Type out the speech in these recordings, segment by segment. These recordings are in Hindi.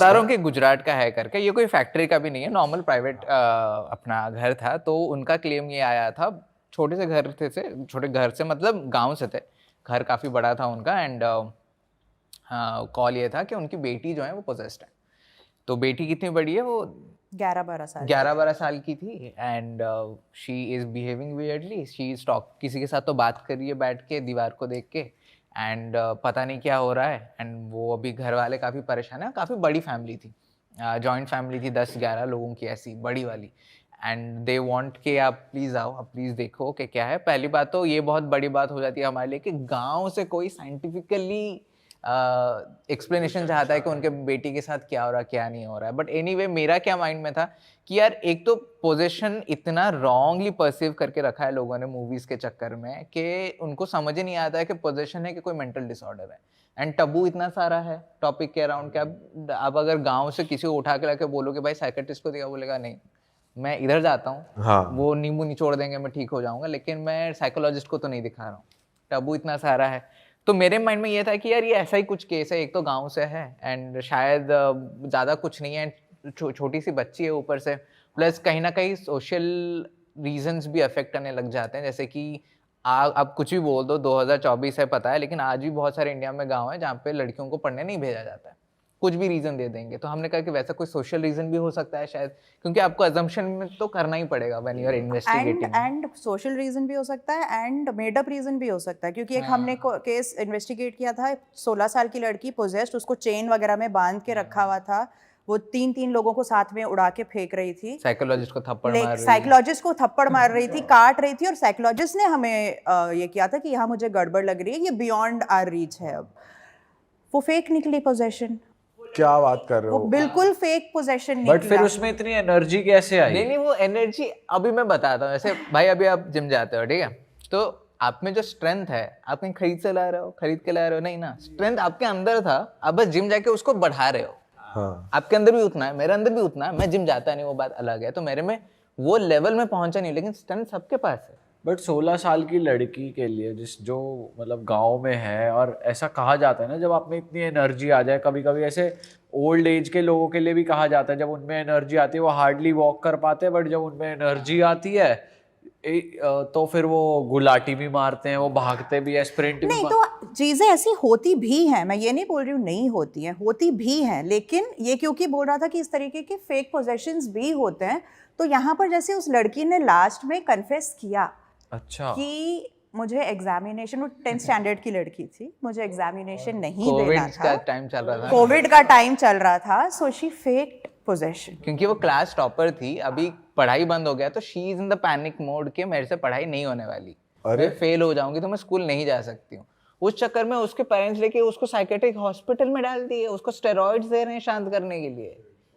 बता रहा हूँ कि गुजरात का है करके, ये कोई फैक्ट्री का भी नहीं है, नॉर्मल प्राइवेट अपना घर था। तो उनका क्लेम ये आया था, छोटे से घर थे से छोटे घर से मतलब गांव से थे, घर काफ़ी बड़ा था उनका। एंड कॉल ये था कि उनकी बेटी जो है वो पोजेस्ड है। तो बेटी कितनी बड़ी है, वो 11-12 साल की थी। And she is behaving weirdly, she is talk, किसी के साथ तो बात कर रही है बैठ के दीवार को देख के। एंड पता नहीं क्या हो रहा है। एंड वो अभी घर वाले काफ़ी परेशान है, काफ़ी बड़ी फैमिली थी, जॉइंट फैमिली थी 10-11 लोगों की, ऐसी बड़ी वाली। एंड दे वांट कि आप प्लीज़ आओ, आप प्लीज़ देखो कि क्या है। पहली बात तो ये बहुत बड़ी बात हो जाती है हमारे लिए कि गांव से कोई साइंटिफिकली एक्सप्लेनेशन चाहता है कि उनके बेटी के साथ क्या हो रहा है क्या नहीं हो रहा है। बट एनीवे मेरा क्या माइंड में था कि यार एक तो पोजेशन इतना रॉन्गली परसीव करके रखा है लोगों ने मूवीज के चक्कर में कि उनको समझ ही नहीं आता है कि पोजेशन है कि कोई मेंटल डिसऑर्डर है। एंड टबू इतना सारा है टॉपिक के अराउंड कि अब अगर गांव से किसी को उठा के लाके बोलो कि भाई साइकेट्रिस्ट को दिया, बोलेगा नहीं मैं इधर जाता हूँ, हाँ। वो नींबू निचोड़ देंगे मैं ठीक हो जाऊंगा, लेकिन मैं साइकोलॉजिस्ट को तो नहीं दिखा रहा हूँ। टबू इतना सारा है। तो मेरे माइंड में ये था कि यार ये ऐसा ही कुछ केस है, एक तो गांव से है एंड शायद ज़्यादा कुछ नहीं है, छोटी सी बच्ची है ऊपर से, प्लस कहीं ना कहीं सोशल रीजंस भी अफेक्ट करने लग जाते हैं। जैसे कि आप कुछ भी बोल दो, 2024 है पता है, लेकिन आज भी बहुत सारे इंडिया में गाँव है जहाँ पे लड़कियों को पढ़ने नहीं भेजा जाता है, कुछ भी रीजन दे देंगे। तो हमने कहा कि वैसा कोई सोशल रीजन भी हो सकता है शायद, क्योंकि आपको अजम्पशन में तो करना ही पड़ेगा when you are investigating. And social reason भी हो सकता है एंड मेड अप रीजन भी हो सकता है, क्योंकि एक हमने केस इन्वेस्टिगेट किया था, 16 साल की लड़की पोजेस्ड, उसको चेन वगैरह में बांध के रखा हुआ था, वो 3 लोगों को साथ में उड़ा के फेंक रही थी, साइकोलॉजिस्ट को थप्पड़ मार रही थी, काट रही थी, और साइकोलॉजिस्ट ने हमें ये किया था कि यहाँ मुझे गड़बड़ लग रही है, ये बियॉन्ड आवर रीच है। अब वो फेक निकली पोजेशन। क्या बात कर रहे हो? वो बिल्कुल फेक पोजेशन निकला। बट फिर उसमें इतनी एनर्जी कैसे आई? नहीं, वो एनर्जी अभी मैं बताता हूँ। जैसे भाई अभी आप जिम जाते हो, ठीक है, तो आप में जो स्ट्रेंथ है, आप कहीं खरीद के ला रहे हो नहीं ना, स्ट्रेंथ आपके अंदर था, आप बस जिम जाके उसको बढ़ा रहे हो। हाँ। आपके अंदर भी उतना है, मेरे अंदर भी उतना है, मैं जिम जाता नहीं वो बात अलग है, तो मेरे में वो लेवल में पहुंचा नहीं, लेकिन स्ट्रेंथ सबके पास है। बट 16 साल की लड़की के लिए जो मतलब गांव में है, और ऐसा कहा जाता है ना, जब आप में इतनी एनर्जी आ जाए, कभी कभी ऐसे ओल्ड एज के लोगों के लिए भी कहा जाता है, जब उनमें एनर्जी आती है वो हार्डली वॉक कर पाते हैं, बट जब उनमें एनर्जी आती है तो फिर वो गुलाटी भी मारते हैं, वो भागते भी है, स्प्रिंट भी। नहीं, तो चीजें ऐसी होती भी हैं, मैं ये नहीं बोल रही हूँ नहीं होती हैं, होती भी हैं, लेकिन ये क्योंकि बोल रहा था कि इस तरीके के फेक पोजेशंस भी होते हैं, तो यहाँ पर जैसे उस लड़की ने लास्ट में कन्फेस किया अच्छा कि मुझे एग्जामिनेशन, वो 10th स्टैंडर्ड की लड़की थी, मुझे एग्जामिनेशन नहीं देना था, का टाइम चल रहा था, कोविड का टाइम चल रहा था, सो शी फेक्ड पोजेशन। क्योंकि वो क्लास टॉपर थी, अभी पढ़ाई बंद हो गया तो she is in the panic mode के मेरे से पढ़ाई नहीं होने वाली, मैं फेल हो जाऊंगी तो मैं स्कूल नहीं जा सकती हूँ। उस चक्कर में उसके पेरेंट्स लेके उसको साइकेट्रिक हॉस्पिटल में डाल दिए, उसको स्टेरॉइड्स दे रहे हैं शांत करने के लिए।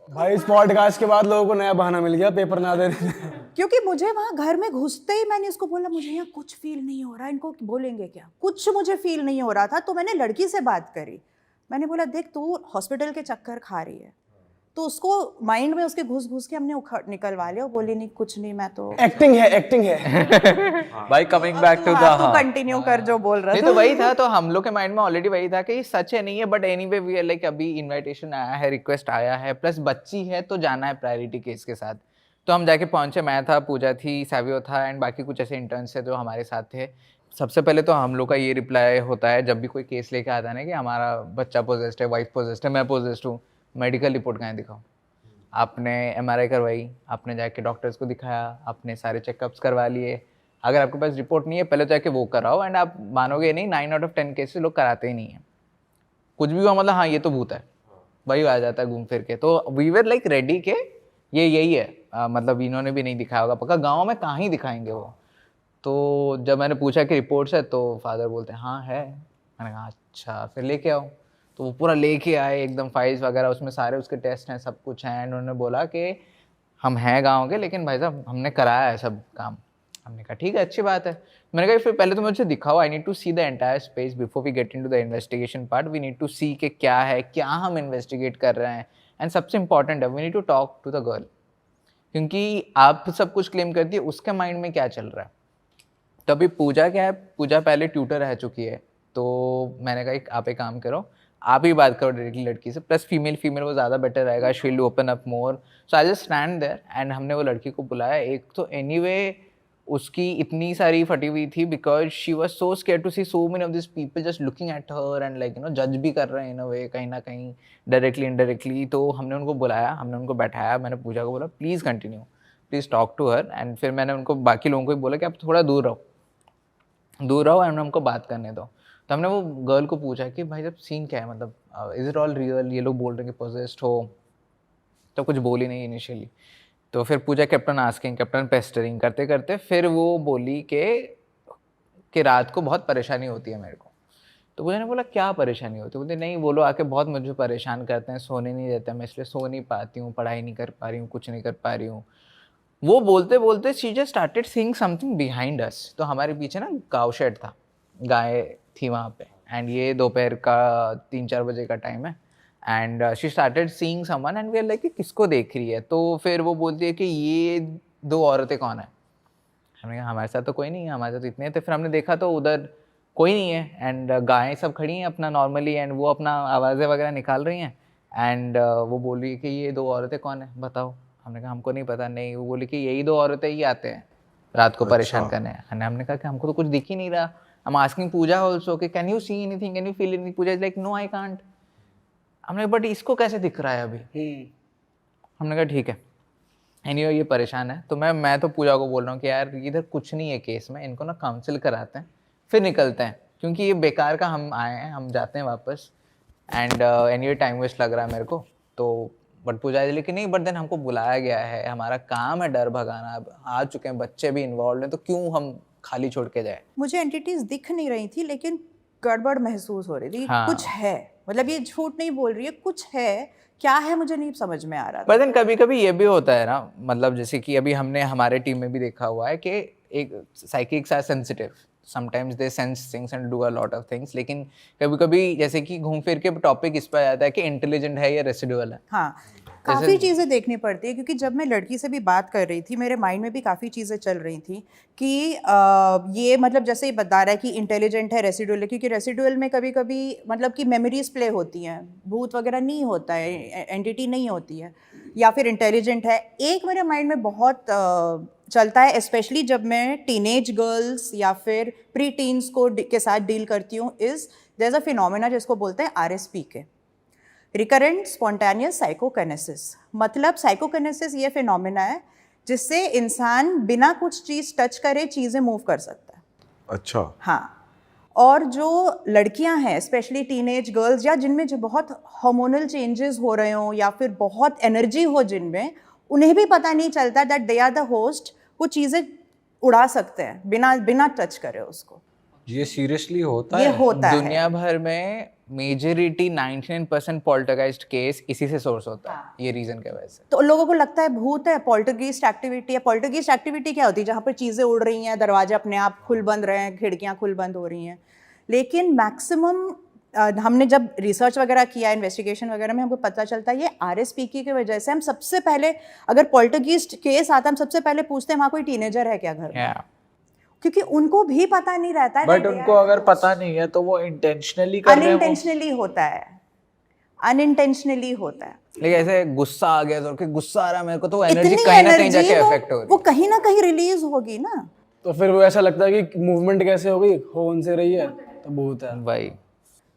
भाई इस पॉडकास्ट के बाद लोगों को नया बहाना मिल गया पेपर ना दे। क्योंकि मुझे वहाँ घर में घुसते ही मैंने इसको बोला मुझे यहाँ कुछ फील नहीं हो रहा, इनको बोलेंगे क्या, कुछ मुझे फील नहीं हो रहा था। तो मैंने लड़की से बात करी, मैंने बोला देख तू हॉस्पिटल के चक्कर खा रही है, तो उसको माइंड में उसके घुस के हमने निकलवा लिया। बोली नहीं कुछ नहीं, मैं तो एक्टिंग है। भाई कमिंग बैक टू द, तू कंटिन्यू कर जो बोल रहा नहीं था। तो वही था, तो हम लोग के माइंड में ऑलरेडी वही था कि ये सच है नहीं है, but anyway we are like अभी इनविटेशन आया है, रिक्वेस्ट आया है, प्लस बच्ची है तो जाना है प्रायोरिटी केस के साथ। तो हम जाके पहुंचे, मैं था, पूजा थी, सैवियो था एंड बाकी कुछ ऐसे इंटर्न्स थे जो हमारे साथ थे। सबसे पहले तो हम लोग का ये रिप्लाई होता है जब भी कोई केस लेके आता है ना कि हमारा बच्चा पोजेस्ड है, वाइफ पोजेस्ड है, मैं पोजेस्ड हूँ, मेडिकल रिपोर्ट कहाँ दिखाओ। आपने MRI करवाई, आपने जाके डॉक्टर्स को दिखाया, आपने सारे चेकअप्स करवा लिए, अगर आपके पास रिपोर्ट नहीं है पहले जाके वो कराओ। एंड आप मानोगे नहीं 9 आउट ऑफ 10 केसेस लोग कराते ही नहीं है, कुछ भी हुआ मतलब हाँ ये तो भूत है, वही आ जाता है घूम फिर के। तो वी वर लाइक रेडी के ये यही है, मतलब इन्होंने भी नहीं दिखाया होगा पक्का, गाँव में कहाँ ही दिखाएंगे वो। तो जब मैंने पूछा कि रिपोर्ट्स है तो फादर बोलते हैं हाँ है। मैंने कहा अच्छा फिर लेके आओ। तो वो पूरा लेके आए एकदम फाइल्स वगैरह, उसमें सारे उसके टेस्ट हैं, सब कुछ हैं। उन्होंने बोला कि हम हैं गांव के, लेकिन भाई साहब हमने कराया है सब काम। हमने कहा ठीक है अच्छी बात है। मैंने कहा फिर पहले तो मुझे दिखाओ, I need to see the entire space before we get into the investigation part. We need to see कि क्या है, क्या हम इन्वेस्टिगेट कर रहे हैं, एंड सबसे इंपॉर्टेंट है we need to talk to the girl, क्योंकि आप सब कुछ क्लेम करती है, उसके माइंड में क्या चल रहा है। तो अभी पूजा क्या है, पूजा पहले ट्यूटर रह चुकी है, तो मैंने कहा आप एक काम करो, आप ही बात करो डायरेक्टली लड़की से, प्लस फीमेल वो ज़्यादा बेटर रहेगा, she will open up more, so I just stand there and हमने वो लड़की को बुलाया। एक तो एनीवे उसकी इतनी सारी फटी हुई थी because she was so scared to see so many of this people just looking at her and like जज भी कर रहे हैं इन अ वे, कहीं ना कहीं डायरेक्टली इनडायरेक्टली। तो हमने उनको बुलाया, हमने उनको बैठाया, मैंने पूजा को बोला please continue, please talk to her, and फिर मैंने उनको बाकी लोगों को भी बोला कि आप थोड़ा दूर रहो एंड हमको बात करने दो। तो हमने वो गर्ल को पूछा कि भाई जब सीन क्या है, मतलब इज़ इट ऑल रियल, ये लोग बोल रहे हैं कि पोजेस्ड हो, तो कुछ बोली नहीं इनिशियली। तो फिर पूजा कैप्टन आस्किंग, कैप्टन पेस्टरिंग करते करते फिर वो बोली कि रात को बहुत परेशानी होती है मेरे को। तो पूजा ने बोला क्या परेशानी होती है? बोलते नहीं, वो लोग आके बहुत मुझे परेशान करते हैं, सोने नहीं देते, मैं इसलिए सो नहीं पाती हूँ, पढ़ाई नहीं कर पा रही हूँ, कुछ नहीं कर पा रही हूँ। वो बोलते बोलते she just started seeing something behind us. तो हमारे पीछे ना गाँव शेड था, गाय थी वहाँ पे, एंड ये दोपहर का 3-4 बजे का टाइम है, and she started seeing someone and we are like कि किसको देख रही है? तो फिर वो बोलती है कि ये 2 औरतें कौन है? हमने कहा हमारे साथ तो कोई नहीं है, हमारे साथ तो इतने थे। फिर हमने देखा तो उधर कोई नहीं है, एंड गायें सब खड़ी हैं अपना नॉर्मली, एंड वो अपना आवाज़ें वगैरह निकाल रही हैं, एंड वो बोल रही है कि ये 2 औरतें कौन है बताओ? हमने कहा हमको नहीं पता। नहीं, वो बोली कि यही 2 औरतें ही आते हैं रात को परेशान करने। हमने कहा कि हमको तो कुछ दिख ही नहीं रहा। I'm asking Pooja also कि can you see anything, can you feel anything? Pooja is like no I can't. हमने बट इसको कैसे दिख रहा है अभी? हमने कहा ठीक है, एनीवे ये परेशान है। तो मैं तो पूजा को बोल रहा हूँ कि यार इधर कुछ नहीं है केस में, इनको ना काउंसिल कराते हैं फिर निकलते हैं, क्योंकि ये बेकार का हम आए हैं, हम जाते हैं वापस, एंड एनीवे टाइम वेस्ट लग रहा है मेरे को। तो बट पूजा लेकिन नहीं, बट देन हमको बुलाया गया है, हमारा काम है डर भगाना, अब आ चुके हैं, बच्चे भी इन्वॉल्व हैं, तो क्यों हम खाली छोड़ के जाए? मुझे एंटिटीज दिख नहीं रही थी लेकिन गड़बड़ महसूस हो रही थी। हाँ। कुछ है, मतलब ये झूठ नहीं बोल रही है, कुछ है, क्या है मुझे नहीं समझ में आ रहा था। पर देन कभी कभी ये भी होता है ना, मतलब जैसे कि अभी हमने हमारे टीम में भी देखा हुआ है कि एक psychics are sensitive, sometimes they sense things and do a lot of things, लेकिन कभी कभी जैसे कि घूम फिर के टॉपिक इस पर आ जाता है कि इंटेलिजेंट है या रेसिडुअल है। हाँ, काफ़ी चीज़ें देखनी पड़ती है, क्योंकि जब मैं लड़की से भी बात कर रही थी मेरे माइंड में भी काफ़ी चीज़ें चल रही थी कि ये मतलब जैसे ही बता रहा है कि इंटेलिजेंट है, रेसिडुअल है, क्योंकि रेसिडुअल में कभी कभी मतलब कि मेमोरीज प्ले होती हैं, भूत वगैरह नहीं होता है, एंटिटी नहीं होती है, या फिर इंटेलिजेंट है। एक मेरे माइंड में बहुत चलता है, स्पेशली जब मैं टीनेज गर्ल्स या फिर प्री टीन्स के साथ डील करती हूँ, देयर इज़ अ फिनोमेना जिसको बोलते हैं RSPK, रिकरेंट स्पॉन्टेनियस साइकोकिनेसिस। मतलब साइकोकिनेसिस ये फिनोमेना है जिससे इंसान बिना कुछ चीज़ टच करे चीज़ें मूव कर सकता है। अच्छा। हाँ, और जो लड़कियां हैं स्पेशली टीनेज गर्ल्स या जिनमें जो बहुत हार्मोनल चेंजेस हो रहे हों या फिर बहुत एनर्जी हो जिनमें, उन्हें भी पता नहीं चलता that they are the host, वो चीज़ें उड़ा सकते हैं बिना टच करे उसको। ये सीरियसली होता ये है? होता है। दुनिया भर में मेजॉरिटी 99% पॉल्टरगाइस्ट केस इसी से सोर्स होता है, ये रीजन के वजह से। तो लोगों को लगता है भूत है, पॉल्टरगीस्ट एक्टिविटी है। पॉल्टरगीस्ट एक्टिविटी क्या होती है? जहाँ पर चीज़ें उड़ रही हैं, दरवाजे अपने आप खुल बंद रहे हैं, खिड़कियाँ खुल बंद हो रही हैं। लेकिन मैक्सिमम हमने जब रिसर्च वगैरह किया, इन्वेस्टिगेशन वगैरह में हमको पता चलता है ये RSPK की वजह से। हम सबसे पहले अगर पॉल्टरगीस्ट केस आता है हम सबसे पहले पूछते हैं वहाँ कोई टीनेजर है क्या घर में, क्योंकि उनको भी पता नहीं रहता है। बट उनको अगर पता नहीं है तो वो इंटेंशनली कर रहे हैं। अनइंटेंशनली होता है, अनइंटेंशनली होता है। लेकिन ऐसे गुस्सा आ गया तो कि गुस्सा आ रहा है मेरे को, तो एनर्जी इतनी कहीं ना कहीं एनर्जी जाके इफेक्ट हो रही वो कहीं ना कहीं रिलीज होगी ना। तो फिर वो ऐसा लगता है कि मूवमेंट कैसे हो गई, हो उनसे रही है, तो भूत है भाई।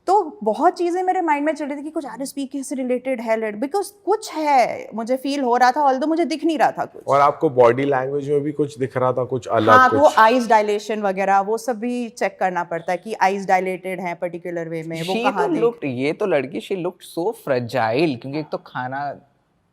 तो बहुत चीज़ें मेरे माइंड में चल रही थी कि कुछ RSPK से रिलेटेड है, बिकॉज कुछ है, मुझे फील हो रहा था, ऑल्दो मुझे दिख नहीं रहा था कुछ। और आपको बॉडी लैंग्वेज में भी कुछ दिख रहा था, कुछ अलग? हाँ, कुछ वो आईज डायलेशन वगैरह वो सब भी चेक करना पड़ता है कि आईज डायलेटेड हैं पर्टिकुलर वे में, वो कहाँ देख। लुक्ड, ये तो लड़की शी लुक्ड सो फ्रेजाइल, क्योंकि एक तो खाना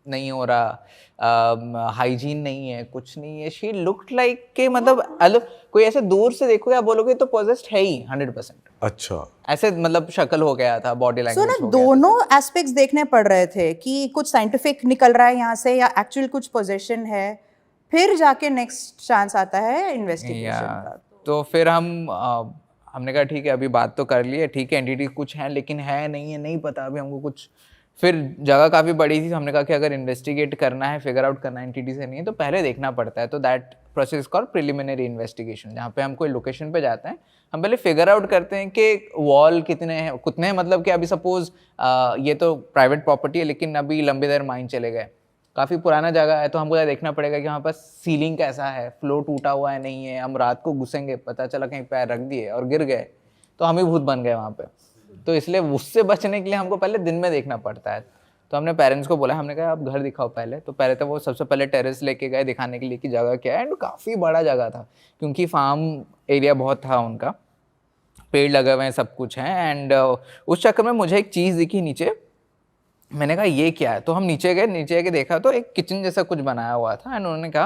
नहीं हो रहा, हाइजीन नहीं है, कुछ नहीं है। शी लुक्ड लाइक के मतलब अलग, कोई ऐसे दूर से देखोगे आप बोलोगे तो पोजेस्ड है ही 100%। अच्छा, ऐसे मतलब शक्ल हो गया था, बॉडी सो लैंग्वेज ना हो गया था। दोनों एस्पेक्ट्स देखने पड़ रहे थे कि कुछ साइंटिफिक निकल रहा है यहाँ से या एक्चुअल कुछ पोजेशन है, फिर जाके नेक्स्ट चांस आता है इन्वेस्टिगेशन का। तो फिर हमने कहा ठीक है अभी बात तो कर ली है, ठीक है एंटिटी कुछ है लेकिन है नहीं पता अभी हमको कुछ फिर जगह काफ़ी बड़ी थी, तो हमने कहा कि अगर इन्वेस्टिगेट करना है, फिगर आउट करना है एंटिटी से नहीं है, तो पहले देखना पड़ता है। तो that process called preliminary investigation, जहाँ पे हम कोई लोकेशन पे जाते हैं, हम पहले फिगर आउट करते हैं कि वॉल कितने हैं, मतलब कि अभी सपोज ये तो प्राइवेट प्रॉपर्टी है, लेकिन अभी लंबी देर माइन चले गए, काफ़ी पुराना जगह है, तो हमको यह देखना पड़ेगा कि वहाँ पर सीलिंग कैसा है, फ्लोर टूटा हुआ है नहीं है। हम रात को घुसेंगे, पता चला कहीं पैर रख दिए और गिर गए, तो हम ही भूत बन गए वहाँ पे। तो इसलिए उससे बचने के लिए हमको पहले दिन में देखना पड़ता है। तो हमने पेरेंट्स को बोला, हमने कहा आप घर दिखाओ पहले। तो पहले तो वो सबसे पहले टेरेस लेके गए दिखाने के लिए कि जगह क्या है, एंड काफ़ी बड़ा जगह था क्योंकि फार्म एरिया बहुत था उनका, पेड़ लगे हुए हैं, सब कुछ है। एंड उस चक्कर में मुझे एक चीज़ दिखी नीचे, मैंने कहा ये क्या है। तो हम नीचे गए, नीचे के देखा तो एक किचन जैसा कुछ बनाया हुआ था, एंड उन्होंने कहा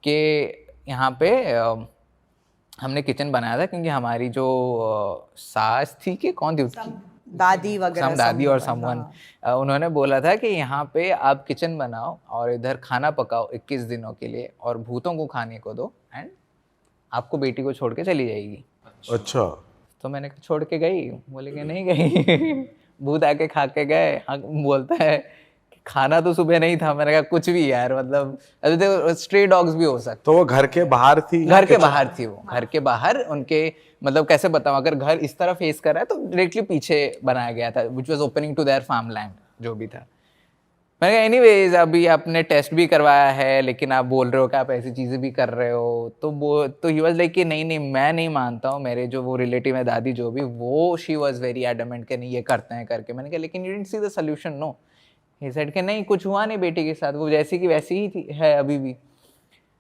कि यहाँ पे हमने किचन बनाया था क्योंकि हमारी जो सास थी कि कौन थी उसकी दादी वगैरह, दादी और someone, समवन, हाँ। उन्होंने बोला था कि यहाँ पे आप किचन बनाओ और इधर खाना पकाओ 21 दिनों के लिए और भूतों को खाने को दो, एंड आपको बेटी को छोड़ के चली जाएगी। अच्छा। तो मैंने कहा छोड़ के गई, बोले कि नहीं गई। भूत आके खा के गए। हाँ, बोलता है कि खाना तो सुबह नहीं था। मैंने कहा कुछ भी यार, मतलब अभी तो स्ट्रे डॉग्स भी हो सकते। तो वो घर के बाहर थी? घर के बाहर थी वो, घर के बाहर उनके, मतलब कैसे बताऊं, अगर घर इस तरह फेस कर रहा है तो डायरेक्टली पीछे बनाया गया था, which was opening to their farm land, जो भी था। मैंने कहा एनीवेज, अभी आपने टेस्ट भी करवाया है, लेकिन आप बोल रहे हो कि आप ऐसी चीज़ें भी कर रहे हो। तो ही वाज लाइक कि नहीं मैं नहीं मानता हूँ। मेरे जो वो रिलेटिव है, दादी जो भी, वो शी वाज वेरी एडमेंट कि नहीं ये करते हैं करके। मैंने कहा लेकिन you didn't see the solution, no. He said कि नहीं कुछ हुआ नहीं बेटी के साथ, वो जैसी की वैसी ही थी, है अभी भी।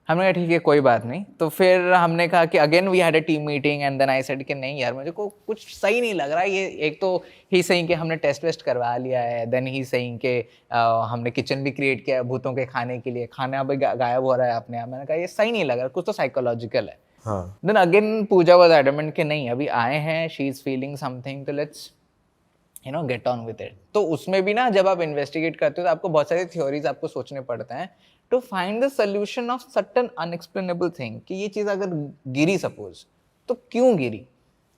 हमने कहा ठीक है कोई बात नहीं। तो फिर हमने कहा कि again we had a team meeting, and then I said कि नहीं यार मुझे को कुछ सही नहीं लग रहा ये। एक तो ही सही कि हमने टेस्ट वेस्ट करवा लिया है, देन ही सही कि हमने किचन भी क्रिएट किया है भूतों के खाने के लिए, खाना अभी गायब हो रहा है अपने आप। मैंने कहा ये सही नहीं लग रहा, कुछ तो साइकोलॉजिकल है। हाँ। Then again Pooja was adamant कि नहीं अभी आए हैं, शी इज फीलिंग समथिंग, तो let's get on with it. तो उसमें भी ना जब आप इन्वेस्टिगेट करते हो तो आपको बहुत सारी थ्योरीज आपको सोचने पड़ते हैं to find the solution of certain unexplainable thing, कि ये चीज़ अगर गिरी सपोज, तो क्यों गिरी?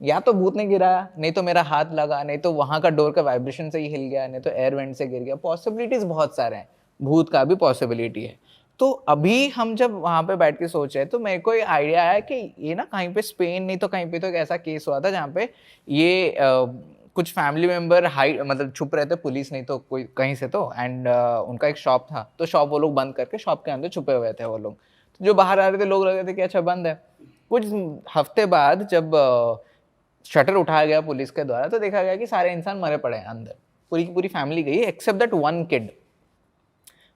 या तो भूत ने गिराया, नहीं तो मेरा हाथ लगा, नहीं तो वहाँ का डोर का वाइब्रेशन से ही हिल गया, नहीं तो एयर वेंट से गिर गया। पॉसिबिलिटीज बहुत सारे हैं, भूत का भी पॉसिबिलिटी है। तो अभी हम जब वहाँ पे बैठ के सोच रहे तो मेरे को ये आइडिया आया कि ये ना कहीं पे स्पेन नहीं तो कहीं पे तो एक ऐसा केस हुआ था जहाँ पे ये कुछ फैमिली मेंबर मतलब छुप रहे थे, पुलिस नहीं तो कोई कहीं से, तो एंड उनका एक शॉप था, तो शॉप वो लोग बंद करके शॉप के अंदर छुपे हुए थे वो लोग। तो जो बाहर आ रहे थे लोग लग रहे थे कि अच्छा बंद है। कुछ हफ्ते बाद जब शटर उठाया गया पुलिस के द्वारा तो देखा गया कि सारे इंसान मरे पड़े हैं अंदर, पूरी की पूरी फैमिली गई except that one kid.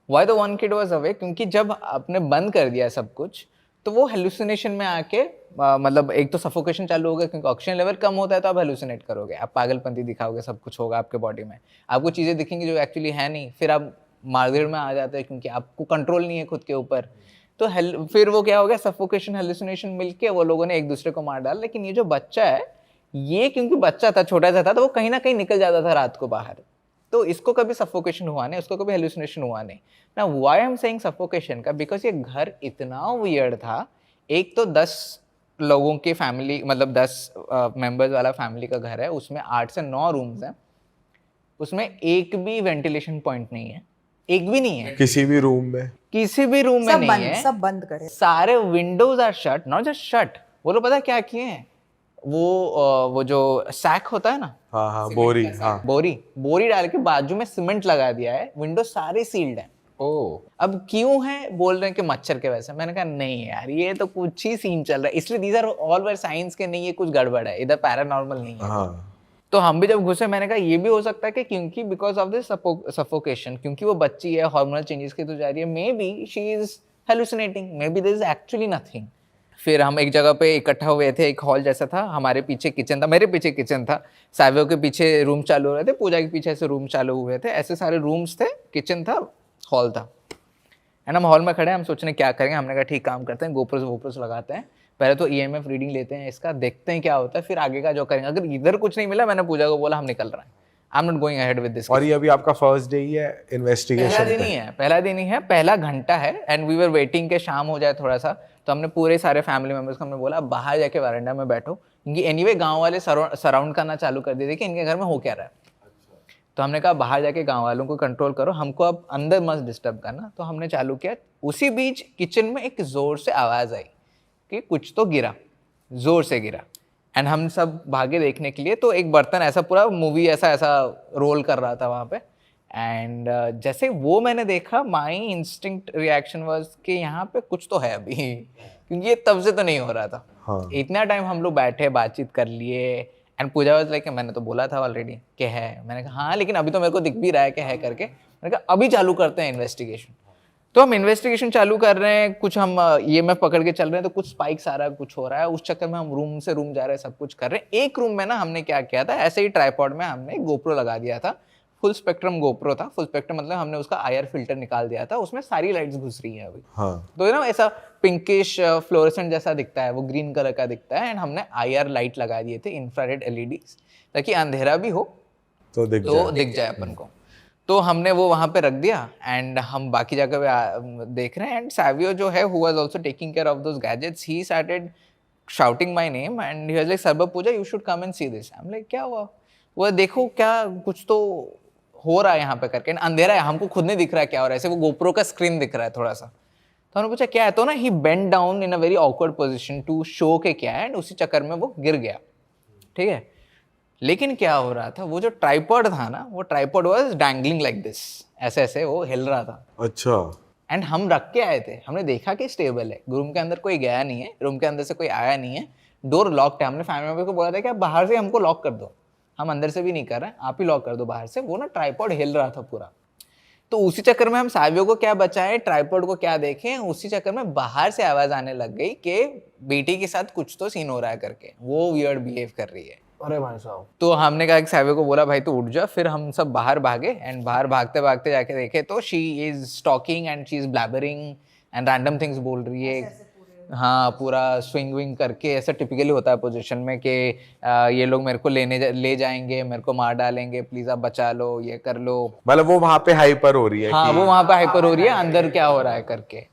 Why the one kid was away? क्योंकि जब आपने बंद कर दिया सब कुछ तो वो हेलुसिनेशन में आके मतलब एक तो सफोकेशन चालू हो गया, क्योंकि ऑक्सीजन लेवल कम होता है तो आप हेलुसिनेट करोगे, आप पागलपंती दिखाओगे, सब कुछ होगा आपके बॉडी में, आपको चीज़ें दिखेंगी जो एक्चुअली है नहीं, फिर आप मार्गरेट में आ जाते हैं क्योंकि आपको कंट्रोल नहीं है खुद के ऊपर। तो फिर वो क्या हो गया, सफोकेशन हेलुसिनेशन मिलके वो लोगों ने एक दूसरे को मार डाला। लेकिन ये जो बच्चा है, ये क्योंकि बच्चा था, छोटा सा था, तो वो कहीं ना कहीं निकल जाता था रात को बाहर, तो इसको कभी सफोकेशन हुआ नहीं, उसको कभी हेलुसिनेशन हुआ नहीं ना। Why I am saying suffocation का, बिकॉज ये घर इतना वियर्ड था। एक तो 10 लोगों की फैमिली, मतलब 10 मेंबर्स वाला फैमिली का घर है, उसमें 8 से 9 रूम्स हैं, उसमें एक भी वेंटिलेशन पॉइंट नहीं है, एक भी नहीं है किसी भी रूम में, किसी भी रूम में सब नहीं बंद, है, सब बंद करे। सारे windows are shut, not just shut. वो लोग पता क्या किए हैं, वो जो सैक होता है ना, हाँ हाँ बोरी, हाँ बोरी डाल के बाजू में सीमेंट लगा दिया है, विंडो सारे सील्ड है। ओ अब क्यों है, बोल रहे हैं कि मच्छर के वजह से। मैंने कहा नहीं यार, ये तो कुछ ही सीन चल रहा है, इसलिए these are all were science के नहीं, ये कुछ गड़बड़ है, इधर पैरानॉर्मल नहीं है। हाँ। तो हम भी जब घुसे, मैंने कहा ये भी हो सकता है कि क्योंकि बिकॉज ऑफ दिस सफोकेशन, क्योंकि वो बच्ची है, हार्मोनल चेंजेस की तो जा रही है, may be she is hallucinating, may be this is actually nothing. फिर हम एक जगह पे इकट्ठा हुए थे, एक हॉल जैसा था, हमारे पीछे किचन था, मेरे पीछे किचन था, सावियो के पीछे रूम चालू हो रहे थे, पूजा के पीछे ऐसे रूम चालू हुए थे, ऐसे सारे रूम्स थे, किचन था, हॉल था। एंड हम हॉल में खड़े हैं, हम सोच रहे हैं क्या करेंगे। हमने कहा ठीक काम करते हैं, गोप्रोस लगाते हैं, पहले तो EMF रीडिंग लेते हैं इसका, देखते हैं क्या होता है, फिर आगे का जो करेंगे। अगर इधर कुछ नहीं मिला, मैंने पूजा को बोला हम निकल रहे हैं, I am not going ahead with this. और ये अभी आपका फर्स्ट डे ही है इन्वेस्टिगेशन? पहला दिन ही है, पहला घंटा है, एंड वी वर वेटिंग के शाम हो जाए थोड़ा सा। तो हमने पूरे सारे फैमिली मेंबर्स को हमने बोला बाहर जाके वरांडा में बैठो, क्योंकि एनीवे गांव वाले सराउंड करना चालू कर दिए थे कि इनके घर में हो क्या रहा है। तो हमने कहा बाहर जाके गांव वालों को कंट्रोल करो, हमको अब अंदर मत डिस्टर्ब करना। तो हमने चालू किया। उसी बीच किचन में एक ज़ोर से आवाज़ आई कि कुछ तो गिरा, ज़ोर से गिरा। एंड हम सब भागे देखने के लिए, तो एक बर्तन ऐसा पूरा मूवी ऐसा रोल कर रहा था वहाँ पे। एंड जैसे वो मैंने देखा, माई इंस्टिंक्ट रिएक्शन वाज कि यहाँ पे कुछ तो है अभी, क्योंकि ये तब से तो नहीं हो रहा था। हाँ। इतना टाइम हम लोग बैठे, बातचीत कर लिए। एंड पूजा वाज लाइक मैंने तो बोला था ऑलरेडी कि है। मैंने कहा हाँ, लेकिन अभी तो मेरे को दिख भी रहा है कि है करके। मैंने कहा अभी चालू करते हैं इन्वेस्टिगेशन। तो हम इन्वेस्टिगेशन चालू कर रहे हैं, कुछ हम ईएमएफ पकड़ के चल रहे हैं, तो कुछ स्पाइक्स आ रहा है, कुछ हो रहा है। उस चक्कर में हम रूम से रूम जा रहे हैं, सब कुछ कर रहे हैं। एक रूम में ना हमने क्या किया था, ऐसे ही ट्राइपॉड में हमने गोप्रो लगा दिया था। फुल स्पेक्ट्रम गोप्रो था। फुल स्पेक्ट्रम मतलब हमने उसका आईआर फिल्टर निकाल दिया था, उसमें सारी लाइट्स घुस रही हैं अभी। हाँ। तो ना ऐसा पिंकिश फ्लोरेसेंट जैसा दिखता है, वो ग्रीन कलर का दिखता है। एंड हमने आईआर लाइट लगा दिए थे, इंफ्रारेड एलईडीज, ताकि अंधेरा भी हो तो दिख जाए अपन को। तो हमने वो वहाँ पे रख दिया। एंड हम बाकी जगह पे देख रहे हैं। एंड सैवियो जो है, who was also taking care of those gadgets, he started shouting my name and he was like सर्व Pooja, you should come and see this. I am like क्या हुआ? वो देखो क्या कुछ तो हो रहा है यहाँ पे करके। अंधेरा है, हमको खुद नहीं दिख रहा है क्या हो रहा है, ऐसे वो गोप्रो का स्क्रीन दिख रहा है थोड़ा सा। तो हमने पूछा क्या है, तो ना he bend down in a very awkward position to show के क्या है। एंड उसी चक्कर में वो गिर गया। ठीक है, लेकिन क्या हो रहा था, वो जो ट्राइपॉड था ना, वो tripod was dangling like this, ऐसे ऐसे वो हिल रहा था। अच्छा। एंड हम रख के आए थे, हमने देखा कि स्टेबल है, रूम के अंदर कोई गया नहीं है, रूम के अंदर से कोई आया नहीं है, डोर लॉक्ड है। हमने फैमिली मेंबर को बोला था कि आप बाहर से हमको लॉक कर दो, हम अंदर से भी नहीं कर रहे हैं, आप ही लॉक कर दो बाहर से। वो ना ट्राइपॉड हिल रहा था पूरा। तो उसी चक्कर में हम सावियो को क्या बचाएं, ट्राइपॉड को क्या देखें, उसी चक्कर में बाहर से आवाज आने लग गई कि बेटी के साथ कुछ तो सीन हो रहा है करके, वो वियर्ड बिहेव कर रही है। अरे भाई साहब। तो हमने कहा कि सावियो को बोला भाई तू उठ जा। फिर हम सब बाहर भागे। एंड बाहर भागते भागते जाके देखे तो she is talking and she is blabbering and random things बोल रही है। हाँ, पूरा स्विंग विंग करके, ऐसा टिपिकली होता है पोजीशन में कि ये लोग मेरे को ले जाएंगे, मेरे को मार डालेंगे, प्लीज आप बचा लो, ये कर लो। मतलब वो वहां पे हाइपर हो रही है। हाँ, वो वहां पे हाइपर हो रही है, अंदर क्या हो रहा है करके।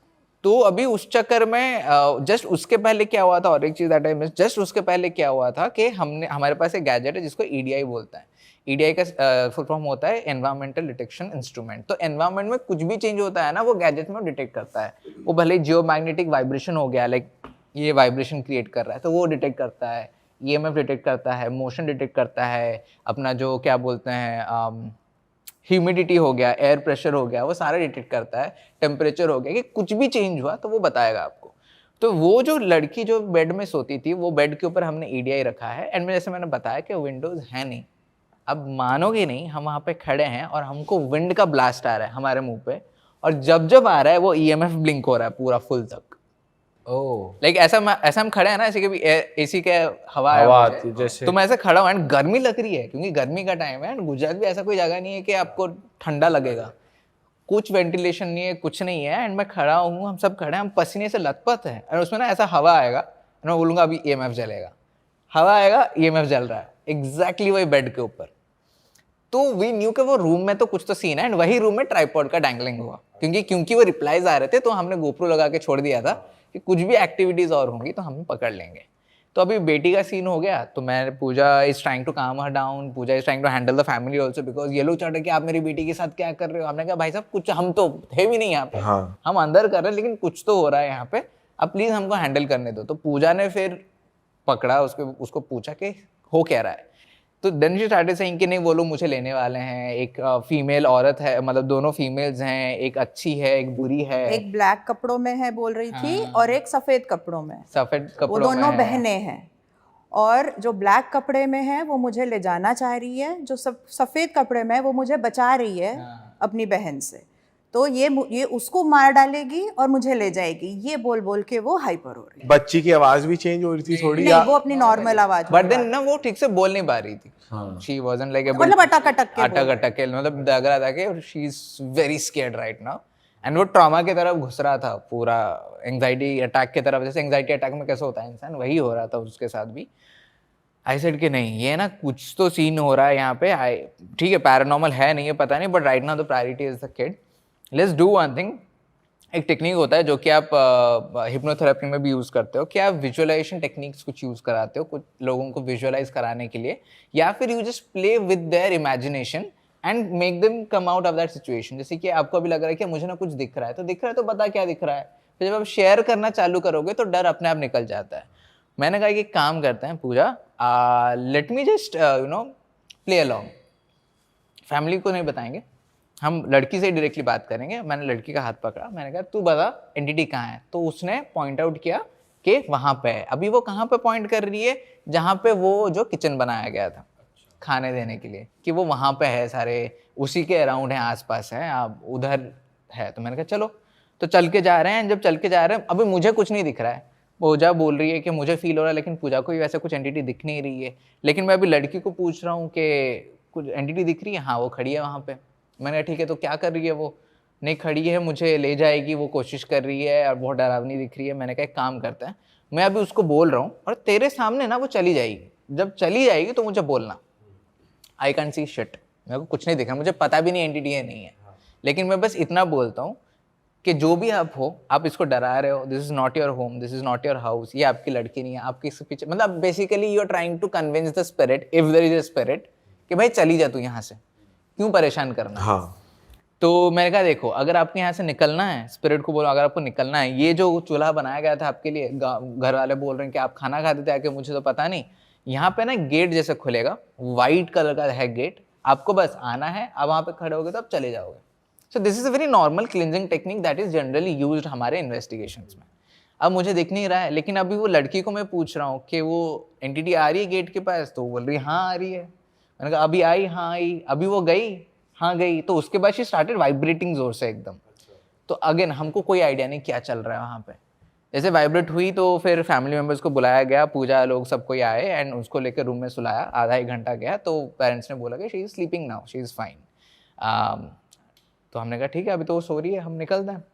तो अभी उस चक्कर में जस्ट उसके पहले क्या हुआ था, और एक चीज दैट आई मिस, जस्ट उसके पहले क्या हुआ था कि हमारे पास एक गैजेट है जिसको ईडीआई बोलता है। ईडीआई का फुल फॉर्म होता है एनवायरमेंटल डिटेक्शन इंस्ट्रूमेंट। तो एनवायरमेंट में कुछ भी चेंज होता है ना, वो गैजेट में डिटेक्ट करता है। वो भले जियो मैग्नेटिक वाइब्रेशन हो गया, लाइक ये वाइब्रेशन क्रिएट कर रहा है, तो वो डिटेक्ट करता है। ईएमएफ डिटेक्ट करता है, मोशन डिटेक्ट करता है, अपना जो क्या बोलते हैं ह्यूमिडिटी हो गया, एयर प्रेशर हो गया, वो सारा डिटेक्ट करता है। टेम्परेचर हो गया, कि कुछ भी चेंज हुआ तो वो बताएगा आपको। तो वो जो लड़की जो बेड में सोती थी, वो बेड के ऊपर हमने ईडीआई रखा है। एंड जैसे मैंने बताया कि विंडोज है नहीं। अब मानोगे नहीं, हम वहाँ पे खड़े हैं और हमको विंड का ब्लास्ट आ रहा है हमारे मुंह पे, और जब जब आ रहा है वो ईएमएफ ब्लिंक हो रहा है पूरा फुल तक। ओह, लाइक ऐसा हम खड़े हैं ना, ऐसे कि एसी के हवा आती जैसे। तो मैं ऐसे खड़ा हूँ एंड गर्मी लग रही है, क्योंकि गर्मी का टाइम है। एंड गुजरात भी ऐसा कोई जगह नहीं है कि आपको ठंडा लगेगा, कुछ वेंटिलेशन नहीं है, कुछ नहीं है। एंड मैं खड़ा हूँ, हम सब खड़े हैं, हम पसीने से लथपथ हैं। और उसमें ना ऐसा हवा आएगा, मैं बोलूँगा अभी ईएमएफ जलेगा, हवा आएगा, ईएमएफ जल रहा है एग्जैक्टली वही बेड के ऊपर। तो वी न्यू कि वो रूम में तो कुछ तो सीन है। एंड वही रूम में ट्राइपॉड का डैंगलिंग हुआ, क्योंकि वो रिप्लाईज आ रहे थे, तो हमने गोप्रो लगा के छोड़ दिया था कि कुछ भी एक्टिविटीज और होंगी तो हम पकड़ लेंगे। तो अभी बेटी का सीन हो गया, तो मैं, पूजा is trying to calm her down, Pooja is trying to handle the family also, because ये लोग चाहते कि आप मेरी बेटी के साथ क्या कर रहे हो। हमने कहा भाई साहब कुछ, हम तो थे भी नहीं यहाँ पे। हाँ। हम अंदर कर रहे हैं, लेकिन कुछ तो हो रहा है यहाँ पे, अब प्लीज हमको हैंडल करने दो। तो पूजा ने फिर पकड़ा उसको पूछा कि हो क्या रहा है। तो देन शी स्टार्टेड सेइंग कि नहीं, वो लोग मुझे लेने वाले हैं, एक फीमेल औरत है, मतलब दोनों फीमेल्स हैं, एक अच्छी है, एक बुरी है। एक ब्लैक कपड़ों में है बोल रही थी, और एक सफेद कपड़ों में। सफेद वो कपड़ों में दोनों है। बहनें हैं, और जो ब्लैक कपड़े में है वो मुझे ले जाना चाह रही है, जो सफेद कपड़े में है वो मुझे बचा रही है अपनी बहन से। तो ये उसको मार डालेगी और मुझे ले जाएगी, ये बोल बोल के वो हाइपर हो रही है। बच्ची की आवाज भी चेंज हो रही थी थोड़ी, नहीं, या वो अपनी नॉर्मल आवाज बट में देन ना वो ठीक से बोल नहीं पा रही थी। शी वाजंट लाइक मतलब अटक अटक के अटक के, मतलब लग रहा था कि she is very scared right now. And वो ट्रॉमा की तरफ घुस रहा था, पूरा एंग्जाइटी अटैक की तरफ। जैसे एंग्जाइटी अटैक में कैसे होता है इंसान, वही हो रहा था उसके साथ भी। आई सेड कि नहीं, ये ना कुछ तो सीन हो रहा है यहाँ पे। ठीक है, पैरानॉर्मल है नहीं है, पता नहीं, but right now the priority is the kid. Let's do one thing. एक टेक्निक होता है जो कि आप हिप्नोथेरेपी में भी यूज़ करते हो, कि आप विजुअलाइजेशन टेक्निक्स कुछ यूज़ कराते हो कुछ लोगों को विजुअलाइज कराने के लिए, या फिर you just play with their imagination and make them come out of that situation. जैसे कि आपको अभी लग रहा है कि मुझे ना कुछ दिख रहा है, तो दिख रहा है तो बता क्या दिख रहा है। फिर जब आप शेयर करना चालू करोगे तो डर अपने आप निकल जाता है। मैंने कहा कि एक काम करते हैं Puja, let me just play along, family को नहीं बताएंगे, हम लड़की से डायरेक्टली बात करेंगे। मैंने लड़की का हाथ पकड़ा, मैंने कहा तू बता एंटिटी कहाँ है। तो उसने पॉइंट आउट किया कि वहाँ पे है। अभी वो कहाँ पे पॉइंट कर रही है, जहाँ पे वो जो किचन बनाया गया था खाने देने के लिए, कि वो वहाँ पे है, सारे उसी के अराउंड है, आसपास है, आप उधर है। तो मैंने कहा चलो, तो चल के जा रहे हैं। जब चल के जा रहे हैं, अभी मुझे कुछ नहीं दिख रहा है, पूजा बोल रही है कि मुझे फील हो रहा है, लेकिन पूजा को भी वैसे कुछ एंटिटी दिख नहीं रही है। लेकिन मैं अभी लड़की को पूछ रहा हूँ कि कुछ एंटिटी दिख रही है, हाँ वो खड़ी है वहाँ पे। मैंने कहा ठीक है, तो क्या कर रही है वो? नहीं खड़ी है, मुझे ले जाएगी, वो कोशिश कर रही है और बहुत डरावनी दिख रही है। मैंने कहा एक काम करते हैं, मैं अभी उसको बोल रहा हूँ और तेरे सामने ना वो चली जाएगी, जब चली जाएगी तो मुझे बोलना। आई कैन सी शिट, मेरे को कुछ नहीं दिख रहा, मुझे पता भी नहीं एंटिटी है नहीं है, लेकिन मैं बस इतना बोलता हूँ कि जो भी आप हो, आप इसको डरा रहे हो, this is not your home, this is not your house, ये आपकी लड़की नहीं है, आपके इसके पीछे, मतलब basically you are trying to convince the spirit, if there is a spirit, कि भाई चली जा तू यहाँ से, क्यों परेशान करना। हाँ तो मैंने कहा देखो, अगर आपके यहाँ से निकलना है, स्पिरिट को बोलो अगर आपको निकलना है, ये जो चूल्हा बनाया गया था आपके लिए, घर वाले बोल रहे हैं कि आप खाना खाते थे आके, मुझे तो पता नहीं, यहाँ पे ना गेट जैसे खुलेगा, वाइट कलर का है गेट, आपको बस आना है, आप वहाँ पे खड़े होगे तो आप चले जाओगे। So this is a very normal cleansing technique that is generally used हमारे इन्वेस्टिगेशंस में। अब मुझे दिख नहीं रहा है, लेकिन अभी वो लड़की को मैं पूछ रहा हूँ कि वो एंटिटी आ रही है गेट के पास, तो वो बोल रही हाँ आ रही है। मैंने कहा अभी आई, हाँ आई, अभी वो गई, हाँ गई। तो उसके बाद शी स्टार्टेड वाइब्रेटिंग जोर से एकदम। तो अगेन हमको कोई आइडिया नहीं क्या चल रहा है वहाँ पे। जैसे वाइब्रेट हुई तो फिर फैमिली मेम्बर्स को बुलाया गया, पूजा लोग सब कोई आए एंड उसको लेकर रूम में सुलाया। आधा एक घंटा गया तो पेरेंट्स ने बोला कि she is sleeping now, she is fine. तो हमने कहा ठीक है, अभी तो वो सो रही है, हम निकलते हैं।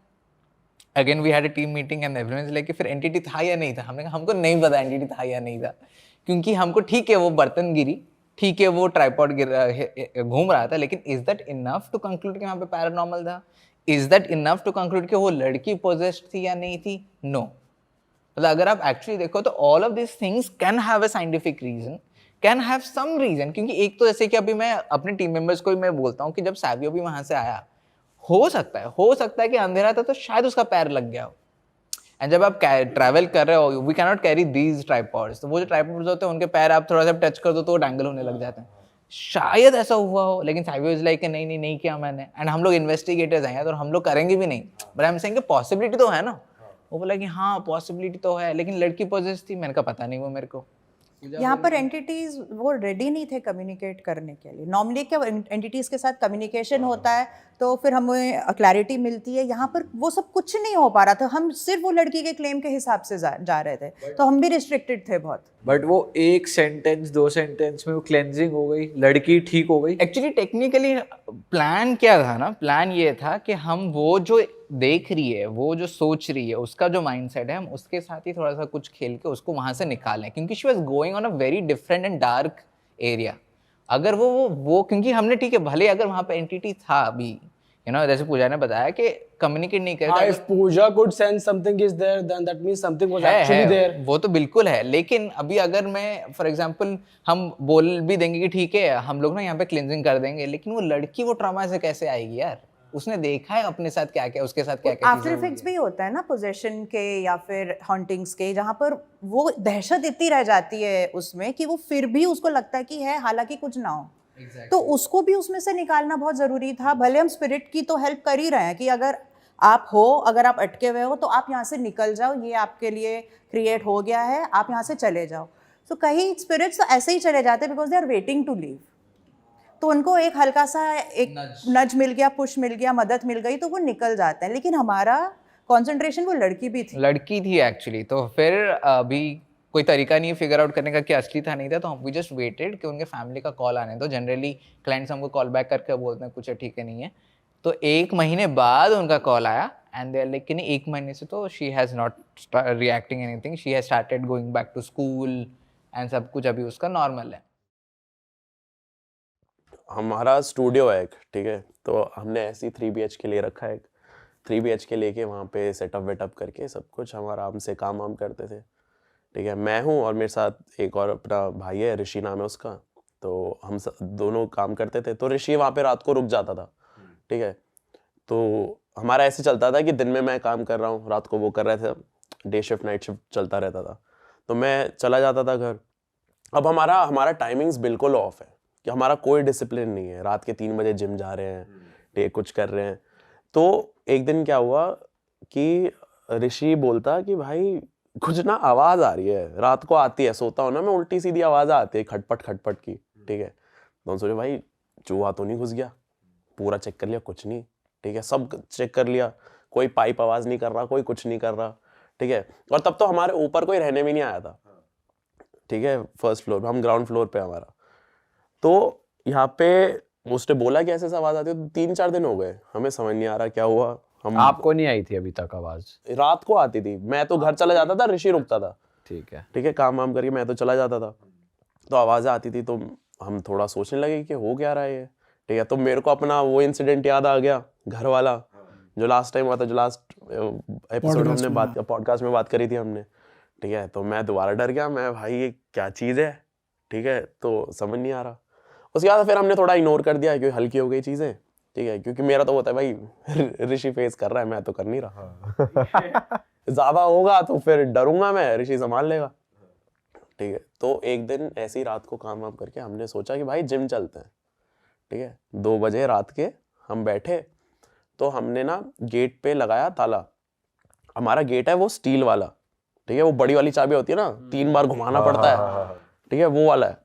Again we had a team meeting and everyone like फिर एंटिटी था या नहीं था। हमने कहा हमको नहीं पता एंटिटी था या नहीं था, क्योंकि हमको ठीक है वो बर्तन गिरी, ठीक है वो ट्राइपॉड घूम रहा था, लेकिन is that enough to conclude कि वहाँ पे पैरानॉर्मल था? Is that enough to conclude कि वो लड़की पोजेस्ड थी या नहीं थी? नो। मतलब अगर आप एक्चुअली देखो तो all of this things can have a scientific reason, can have some reason. क्योंकि एक तो जैसे कि अभी मैं अपने टीम मेंबर्स को भी मैं बोलता हूँ कि जब सैवियो भी वहाँ से आया, हो सकता है कि अंधेरा था तो शायद उसका पैर लग गया हो। एंड जब आप ट्रैवल कर रहे हो, we can not carry these tripods, तो वो जो ट्राइपॉड्स होते हैं उनके पैर आप थोड़ा सा टच कर दो तो वो डैंगल होने लग जाते हैं। शायद ऐसा हुआ हो, लेकिन सैवियो इज लाइक नहीं किया मैंने। एंड हम लोग इन्वेस्टिगेटर्स हैं तो हम लोग करेंगे भी नहीं, बट आई एम सेइंग कि पॉसिबिलिटी तो है ना। वो बोला कि हाँ पॉसिबिलिटी तो है, लेकिन लड़की पोजेस थी। मैंने कहा पता नहीं वो मेरे को। यहाँ पर एंटिटीज वो रेडी नहीं थे कम्युनिकेट करने के लिए। नॉर्मली क्या एंटिटीज के साथ कम्युनिकेशन होता है तो फिर हमें क्लैरिटी मिलती है। यहाँ पर वो सब कुछ नहीं हो पा रहा था, हम सिर्फ वो लड़की के क्लेम के हिसाब से जा रहे थे, तो हम भी रिस्ट्रिक्टेड थे बहुत। बट वो एक सेंटेंस 2 सेंटेंस में वो क्लेंजिंग हो गई, लड़की ठीक हो गई। एक्चुअली टेक्निकली प्लान क्या था ना, प्लान ये था कि हम वो जो देख रही है, वो जो सोच रही है, उसका जो माइंडसेट है, हम उसके साथ ही थोड़ा सा कुछ खेल के उसको वहां से निकालें, क्योंकि she was going on a very different and dark area. अगर वो क्योंकि हमने ठीक है, भले अगर वहां पे एंटिटी था अभी, जैसे पूजा ने बताया कि कम्युनिकेट नहीं हाँ, कर if Pooja could sense something is there, then that means something was actually there. वो तो बिल्कुल है। लेकिन अभी अगर मैं फॉर एग्जांपल हम बोल भी देंगे कि ठीक है हम लोग ना यहाँ पे क्लिनजिंग कर देंगे, लेकिन वो लड़की वो ट्रॉमा से कैसे आएगी यार? उसने देखा है अपने साथ क्या क्या, उसके साथ क्या क्या आफ्टर इफेक्ट्स भी होता है ना पोजेशन के या फिर हॉन्टिंग्स के, जहाँ पर वो दहशत इतनी रह जाती है उसमें कि वो फिर भी उसको लगता है कि है, हालांकि कुछ ना हो। तो उसको भी उसमें से निकालना बहुत ज़रूरी था। भले हम स्पिरिट की तो हेल्प कर ही रहे हैं कि अगर आप अटके हुए हो तो आप यहाँ से निकल जाओ, ये आपके लिए क्रिएट हो गया है, आप यहाँ से चले जाओ। तो कई स्पिरिट्स तो ऐसे ही चले जाते हैं because they are waiting to leave. तो उनको एक हल्का सा एक नज मिल गया, पुश मिल गया, मदद मिल गई तो वो निकल जाते हैं। लेकिन हमारा कंसंट्रेशन वो लड़की थी एक्चुअली। तो फिर अभी कोई तरीका नहीं फिगर आउट करने का कि असली था नहीं था, तो हम वी जस्ट वेटेड कि उनके फैमिली का कॉल आने दो। जनरली क्लाइंट्स हमको कॉल बैक करके बोलते हैं कुछ है ठीक है नहीं है। तो 1 महीने बाद उनका कॉल आया एंड दे आर लाइक कि नहीं 1 महीने से तो she has not reacting anything, she has started going back to school and सब कुछ अभी उसका नॉर्मल है। हमारा स्टूडियो है एक, ठीक है, तो हमने ऐसी 3 BHK ले रखा है। 3 BHK लेके वहाँ पे सेटअप वेटअप करके सब कुछ हम आराम से काम वाम करते थे, ठीक है। मैं हूँ और मेरे साथ एक और अपना भाई है, ऋषि नाम है उसका, तो हम दोनों काम करते थे, तो ऋषि वहाँ पे रात को रुक जाता था, ठीक है। तो हमारा ऐसे चलता था कि दिन में मैं काम कर रहा हूँ, रात को वो कर रहे थे, डे शिफ्ट नाइट शिफ्ट चलता रहता था, तो मैं चला जाता था घर। अब हमारा टाइमिंग्स बिल्कुल ऑफ है कि हमारा कोई डिसिप्लिन नहीं है, रात के 3 बजे जिम जा रहे हैं, ठीक है, कुछ कर रहे हैं। तो एक दिन क्या हुआ कि ऋषि बोलता कि भाई कुछ ना आवाज़ आ रही है, रात को आती है, सोता हूँ ना मैं, उल्टी सीधी आवाज़ आती है खटपट खटपट की, ठीक है। तो हम सोचे भाई चूहा तो नहीं घुस गया, पूरा चेक कर लिया, कुछ नहीं, ठीक है, सब चेक कर लिया, कोई पाइप आवाज़ नहीं कर रहा, कोई कुछ नहीं कर रहा, ठीक है। और तब तो हमारे ऊपर कोई रहने भी नहीं आया था, ठीक है, फर्स्ट फ्लोर, हम ग्राउंड फ्लोर पे हमारा। तो यहाँ पे उसने बोला कि ऐसे आवाज़ आती है, तो 3-4 दिन हो गए, हमें समझ नहीं आ रहा क्या हुआ। हम आपको नहीं आई थी अभी तक आवाज? रात को आती थी, मैं तो घर चला जाता था, ऋषि रुकता था, ठीक है। ठीक है, काम वाम करके मैं तो चला जाता था। तो आवाज़ें आती थी, तो हम थोड़ा सोचने लगे कि हो क्या रहा है ये, ठीक है। तो मेरे को अपना वो इंसिडेंट याद आ गया, घर वाला, जो लास्ट टाइम हुआ था, जो लास्ट एपिसोड हमने बात पॉडकास्ट में बात करी थी हमने, ठीक है। तो मैं दोबारा डर गया, मैं भाई ये क्या चीज़ है, ठीक है, तो समझ नहीं आ रहा। उसके बाद फिर हमने थोड़ा इग्नोर कर दिया क्योंकि हल्की हो गई चीज़ें, ठीक है, क्योंकि मेरा तो होता है भाई ऋषि फेस कर रहा है, मैं तो कर नहीं रहा। ज़्यादा होगा तो फिर डरूंगा मैं, ऋषि संभाल लेगा, ठीक है। तो एक दिन ऐसी रात को काम वाम करके हमने सोचा कि भाई जिम चलते हैं, ठीक है। 2 बजे रात के हम बैठे, तो हमने ना गेट पे लगाया ताला। हमारा गेट है वो स्टील वाला, ठीक है, वो बड़ी वाली चाबी होती है ना, 3 बार घुमाना पड़ता है, ठीक है, वो वाला है।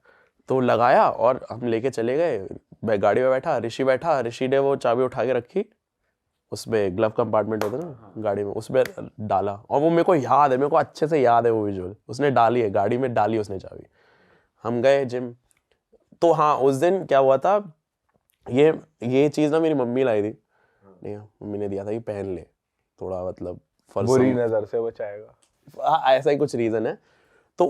तो लगाया और हम लेके चले गए, गाड़ी में बैठा, ऋषि ने वो चाबी उठा के रखी, उसमें ग्लव कंपार्टमेंट होता है ना गाड़ी में, उसमें डाला। और वो मेरे को याद है, मेरे को अच्छे से याद है वो विजुअल, उसने डाली है गाड़ी में, डाली उसने चाबी। हम गए जिम। तो हाँ, उस दिन क्या हुआ था, ये चीज़ ना मेरी मम्मी लाई थी, नहीं मम्मी ने दिया था कि पहन ले, थोड़ा मतलब बुरी नजर से बचाएगा, ऐसा ही कुछ रीज़न है। तो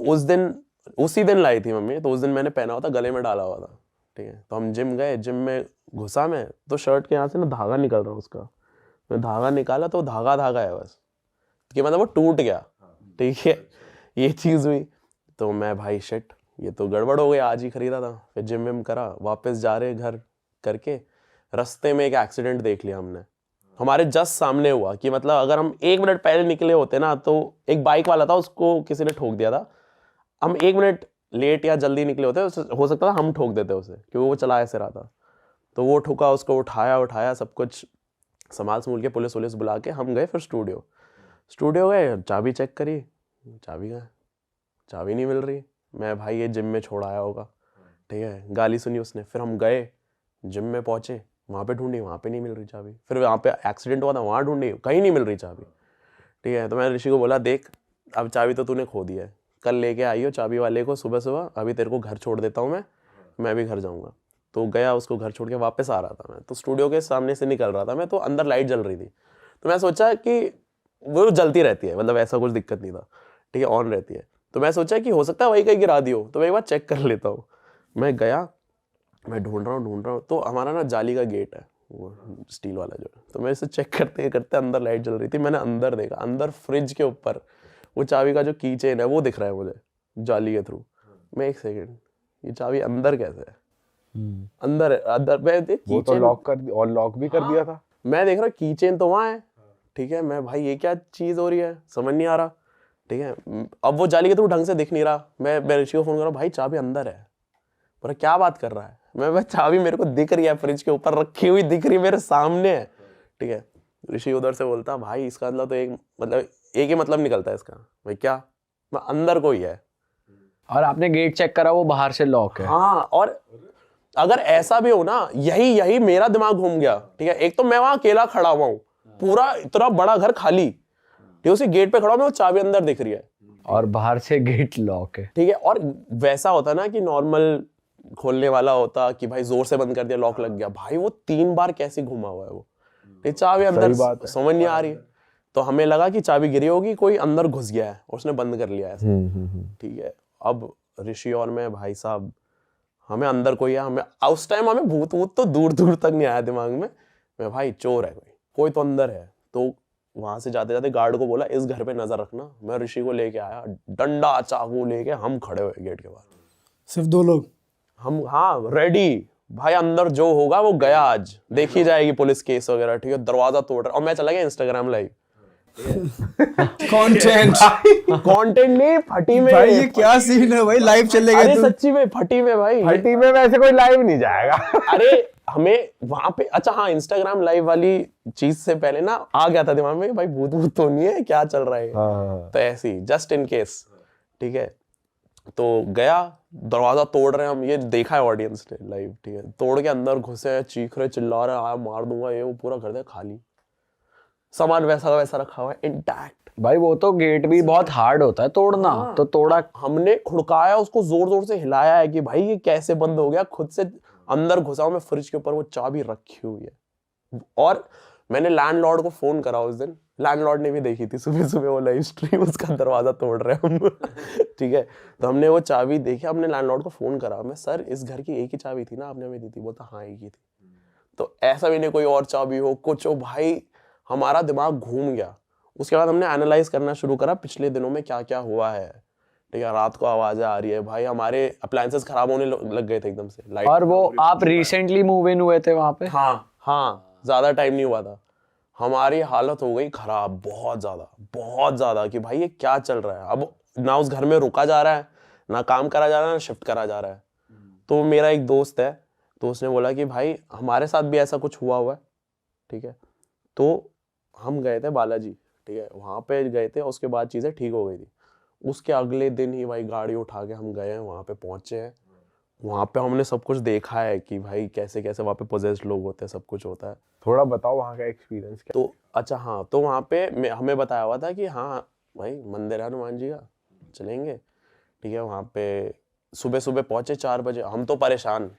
उसी दिन लाई थी मम्मी, तो उस दिन मैंने पहना हुआ था, गले में डाला हुआ था, ठीक है। तो हम जिम गए, जिम में घुसा मैं, तो शर्ट के यहाँ से ना धागा निकल रहा उसका, मैं धागा निकाला तो धागा है बस, कि मतलब वो टूट गया, ठीक है, ये चीज़ हुई। तो मैं भाई शिट, ये तो गड़बड़ हो गई, आज ही खरीदा था। फिर जिम विम करा, वापस जा रहे घर करके, रास्ते में एक एक्सीडेंट देख लिया हमने, हमारे जस्ट सामने हुआ, कि मतलब अगर हम 1 मिनट पहले निकले होते ना, तो एक बाइक वाला था, उसको किसी ने ठोक दिया था। हम 1 मिनट लेट या जल्दी निकले होते, हो सकता था हम ठोक देते उसे, क्योंकि वो चला ऐसे रहा था। तो वो ठुका, उसको उठाया सब कुछ संभाल के, पुलिस बुला के हम गए फिर स्टूडियो गए, चाबी चेक करी, चाबी नहीं मिल रही। मैं भाई ये जिम में छोड़ आया होगा, ठीक है, गाली सुनी उसने। फिर हम गए, जिम में पहुंचे, वहाँ पे ढूंढी, वहाँ पे नहीं मिल रही चाबी। फिर वहाँ पे एक्सीडेंट हुआ था, वहाँ ढूंढी, कहीं नहीं मिल रही चाबी, ठीक है। तो मैंने ऋषि को बोला, देख अब चाबी तो तूने खो दी है, कल लेके आइयो चाबी वाले को सुबह, अभी तेरे को घर छोड़ देता हूँ मैं भी घर जाऊँगा। तो गया, उसको घर छोड़ के वापस आ रहा था मैं, तो स्टूडियो के सामने से निकल रहा था मैं, तो अंदर लाइट जल रही थी। तो मैं सोचा कि वो जलती रहती है, मतलब ऐसा कुछ दिक्कत नहीं था, ठीक है, ऑन रहती है। तो मैं सोचा कि हो सकता है वही कहीं गिरा दी हो, तो मैं एक बार चेक कर लेता हूँ। मैं गया, मैं ढूंढ रहा हूँ, तो हमारा ना जाली का गेट है, वो स्टील वाला जो है। तो मैं इसे चेक करते करते अंदर लाइट जल रही थी, मैंने अंदर देखा, अंदर फ्रिज के ऊपर वो चाबी का जो की चेन है वो दिख रहा है मुझे जाली के थ्रू। मैं 1 सेकेंड, ये चाबी अंदर कैसे है? अंदर मैं देख, वो तो लॉक भी कर दिया था। मैं देख रहा की चेन तो वहाँ है, ठीक है। मैं भाई ये क्या चीज़ हो रही है, समझ नहीं आ रहा, ठीक है। अब वो जाली के थ्रू ढंग से दिख नहीं रहा। मैं ऋषि को फोन कर रहा हूँ, भाई चाबी अंदर है। बोला क्या बात कर रहा है? मैं चाबी मेरे को दिख रही है, फ्रिज के ऊपर रखी हुई दिख रही है, मेरे सामने है, ठीक है। ऋषि उधर से बोलता, भाई इसका मतलब तो एक ही मतलब निकलता है इसका। भाई क्या? मैं अंदर कोई है। और आपने गेट चेक करा, वो बाहर से लॉक है? हाँ, और अगर ऐसा भी हो ना, यही मेरा दिमाग घूम गया, ठीक है। एक तो मैं वहां अकेला खड़ा हुआ हूँ, पूरा इतना बड़ा घर खाली, ठीक है, उसी गेट पे खड़ा हूं मैं, वो चाबी अंदर दिख रही है और बाहर से गेट लॉक है, ठीक है। और वैसा होता ना कि नॉर्मल खोलने वाला होता कि भाई जोर से बंद कर दिया, लॉक लग गया। भाई वो 3 बार कैसे घुमा हुआ है वो, चाबी अंदर समझ नहीं आ रही। तो हमें लगा कि चाबी गिरी होगी, कोई अंदर घुस गया है, उसने बंद कर लिया है, ठीक है। अब ऋषि और मैं, भाई साहब, हमें अंदर कोई है, हमें उस टाइम हमें भूत तो दूर तक नहीं आया दिमाग में। मैं भाई चोर है, कोई तो अंदर है। तो वहां से जाते जाते गार्ड को बोला, इस घर पे नजर रखना। मैं ऋषि को लेके आया, डंडा चाकू लेके हम खड़े हुए गेट के बाहर। सिर्फ 2 लोग? हम हाँ रेडी भाई, अंदर जो होगा वो गया, आज देखी जाएगी पुलिस केस वगैरह, ठीक है। दरवाजा तोड़ रहा और मैं चला गया इंस्टाग्राम लाइव। कंटेंट कंटेंट नहीं, फटी में भाई ये क्या सीन है भाई, लाइव चलेगा अरे तू। सच्ची में फटी में भाई, हल्टी में वैसे कोई लाइव नहीं जाएगा। अरे हमें वहां पे अच्छा हाँ इंस्टाग्राम लाइव वाली चीज से पहले ना आ गया था दिमाग में भाई भूत भूत तो नहीं है, क्या चल रहा है। हाँ। तो ऐसे ही जस्ट इन केस, ठीक है। तो गया, दरवाजा तोड़ रहे हैं हम, ये देखा है ऑडियंस ने लाइव, ठीक है। तोड़ के अंदर घुसे हैं, चीख रहे चिल्ला रहे, आया मार दूंगा ये वो, पूरा घर दे खाली, सामान वैसा वैसा रखा हुआ है इंटैक्ट। भाई वो तो गेट भी बहुत हार्ड होता है तोड़ना, तो तोड़ा। हमने खुड़काया उसको, जोर जोर से हिलाया है कि भाई ये कैसे बंद हो गया, खुद से अंदर घुसा हूं मैं, फ्रिज के ऊपर वो चाबी रखी हुई है। और मैंने लैंडलॉर्ड को फोन करा उस दिन, लैंडलॉर्ड ने भी देखी थी सुबह सुबह वो लाइव स्ट्रीम, उसका दरवाजा तोड़ रहे हम ठीक है। तो हमने वो चाबी देखी, हमने लैंडलॉर्ड को फोन करा, मैं सर इस घर की एक ही चाबी थी ना आपने हमें दी थी? बोलता हाँ एक ही थी। तो ऐसा भी नहीं कोई और चाबी हो कुछ हो, भाई हमारा दिमाग घूम गया। उसके बाद हमने एनालाइज करना शुरू करा पिछले दिनों में क्या क्या हुआ है, ठीक है। रात को आवाजें आ रही है भाई, हमारे अप्लायंसेस खराब होने लग गए थे एकदम से, लाइट। और वो आप रिसेंटली मूव इन हुए थे वहां पे? हाँ हाँ, ज्यादा टाइम नहीं हुआ था। हमारी हालत हो गई खराब बहुत ज्यादा कि भाई ये क्या चल रहा है। अब ना उस घर में रुका जा रहा है, ना काम करा जा रहा है, ना शिफ्ट करा जा रहा है। तो मेरा एक दोस्त है, तो उसने बोला कि भाई हमारे साथ भी ऐसा कुछ हुआ है, ठीक है। तो हम गए थे बालाजी, ठीक है, वहां पे गए थे, उसके बाद चीजें ठीक हो गई थी। उसके अगले दिन ही भाई गाड़ी उठा के हम गए हैं, वहां पे पहुंचे हैं। वहां पे हमने सब कुछ देखा है कि भाई कैसे कैसे वहां पे पोजेस्ड लोग होते हैं, सब कुछ होता है। थोड़ा बताओ वहाँ का एक्सपीरियंस क्या। तो अच्छा हाँ, तो वहाँ पे हमें बताया हुआ था कि हाँ भाई मंदिर है हनुमान जी का, चलेंगे, ठीक है। वहाँ पे सुबह सुबह पहुंचे 4 बजे, हम तो परेशान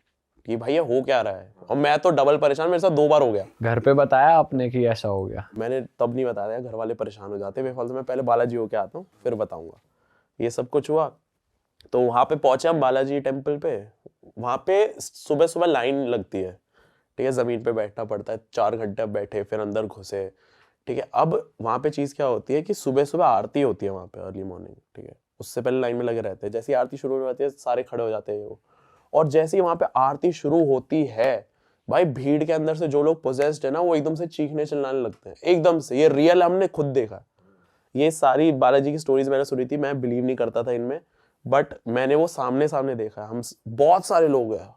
कि भाई ये हो क्या रहा है, और मैं तो डबल परेशान, मेरे साथ 2 बार हो गया। घर पे बताया आपने कि ऐसा हो गया? मैंने तब नहीं बताया, घर वाले परेशान हो जाते बेफालतू, मैं पहले बालाजी होके आता हूँ फिर बताऊंगा। ये सब कुछ हुआ, तो वहाँ पे पहुंचे हम बालाजी टेम्पल पे। वहाँ पे सुबह सुबह लाइन लगती है, ठीक है, जमीन पे बैठना पड़ता है, 4 घंटे बैठे, फिर अंदर घुसे, ठीक है। अब वहाँ पे चीज़ क्या होती है कि सुबह सुबह आरती होती है वहाँ पे, अर्ली मॉर्निंग, ठीक है। उससे पहले लाइन में लगे रहते हैं, जैसे ही आरती शुरू हो जाती है सारे खड़े हो जाते हैं वो। और जैसे ही वहाँ पे आरती शुरू होती है भाई, भीड़ के अंदर से जो लोग पोजेस्ड है ना, वो एकदम से चीखने चिल्लाने लगते हैं, एकदम से। ये रियल हमने खुद देखा। ये सारी बालाजी की स्टोरीज मैंने सुनी थी, मैं बिलीव नहीं करता था इनमें, बट मैंने वो सामने सामने देखा है। हम बहुत सारे लोग हैं,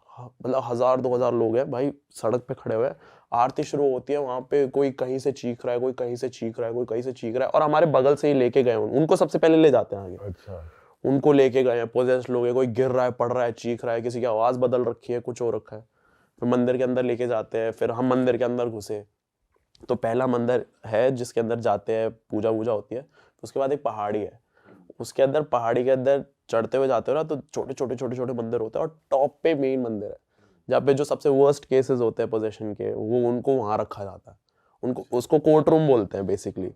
मतलब 1000-2000 लोग हैं भाई, सड़क पे खड़े हुए हैं। आरती शुरू होती है, वहां पे कोई कहीं से चीख रहा है, कोई कहीं से चीख रहा है, कोई कहीं से चीख रहा है, और हमारे बगल से ही लेके गए उनको सबसे पहले ले जाते हैं आगे। अच्छा, उनको लेके गए हैं, पोजेस्ड लोग हैं, कोई गिर रहा है, पड़ रहा है, चीख रहा है, किसी की आवाज बदल रखी है, कुछ हो रखा है। फिर मंदिर के अंदर लेके जाते हैं, फिर हम मंदिर के अंदर घुसे। तो पहला मंदिर है जिसके अंदर जाते हैं, पूजा वूजा होती है। तो उसके बाद एक पहाड़ी है, उसके अंदर पहाड़ी के अंदर चढ़ते हुए जाते हो ना, तो छोटे छोटे मंदिर होते हैं, और टॉप पे मेन मंदिर है जहाँ पे जो सबसे वर्स्ट केसेस होते हैं पोजेशन के, वो उनको वहाँ रखा जाता है। उनको उसको कोर्ट रूम बोलते हैं बेसिकली,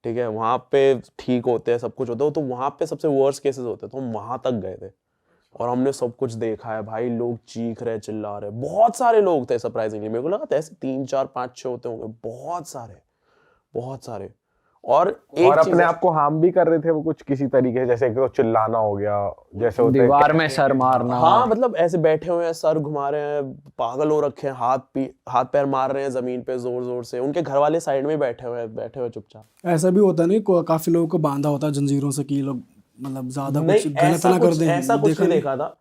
ठीक है। वहाँ पे ठीक होते हैं, सब कुछ होता है, तो वहाँ पे सबसे वर्स्ट केसेस होते हैं। तो हम वहाँ तक गए थे और हमने सब कुछ देखा है भाई। लोग चीख रहे, चिल्ला रहे, बहुत सारे लोग थे सरप्राइजिंगली। मेरे को लगा था ऐसे 3 4 5 6 होते होंगे, बहुत सारे। और और अपने आप को हार्म भी कर रहे थे वो कुछ किसी तरीके से, जैसे कि चिल्लाना हो गया, जैसे होता है दीवार में सर मारना। हाँ, मतलब ऐसे बैठे हुए हैं, सर घुमा रहे हैं, पागल हो रखे हैं, हाथ पैर मार रहे हैं जमीन पे जोर जोर से। उनके घर वाले साइड में बैठे हुए चुपचाप। ऐसा भी होता नहीं, काफी लोगों को बांधा होता है जंजीरों से कि लोग मतलब ज्यादा कुछ गलत ना कर दें। ऐसा कुछ नहीं देखा था,